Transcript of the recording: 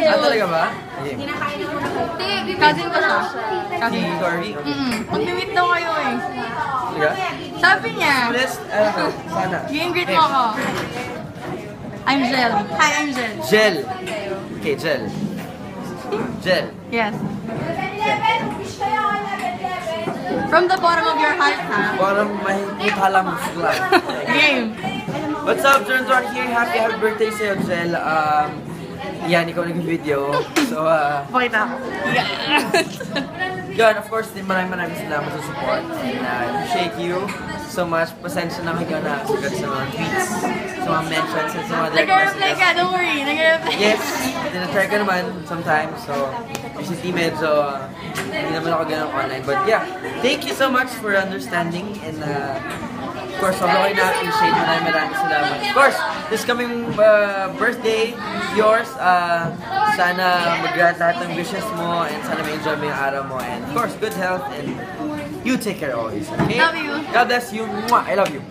Ah, talaga ba? Cousin ko siya. Si Corey? Mag-meet daw kayo eh. Talaga? Sabi niya, Blessed, sana. i-greet mo ako. I'm Jel. Hi, I'm Jel. Gel. Okay, Gel. Gel. Yes. From the bottom of your heart, ha? Parang mahigit lang musla. Game. What's up, Jordan here? Happy birthday sa'yo, Gel. Yan, ikaw nag-video. So, Pakita ako. yun, of course, maraming salamat sa support. And appreciate you so much. Pasensya na ikaw na sagot sa mga tweets, sa mga mentions, and sa mga direct Nag-reply messages. ka, don't worry. Nag-reply. Yes, tinatry ko naman sometimes. So, kasi medyo, hindi naman ako ganun online. But yeah, thank you so much for understanding. And of course, sobrang ko na-appreciate. Maraming salamat. Of course, this coming birthday, yours, sana mag-grant lahat ng wishes mo and sana ma-enjoy mo yung araw mo. And of course, good health and you take care always. Okay? Love you. God bless you. Mwah! I love you.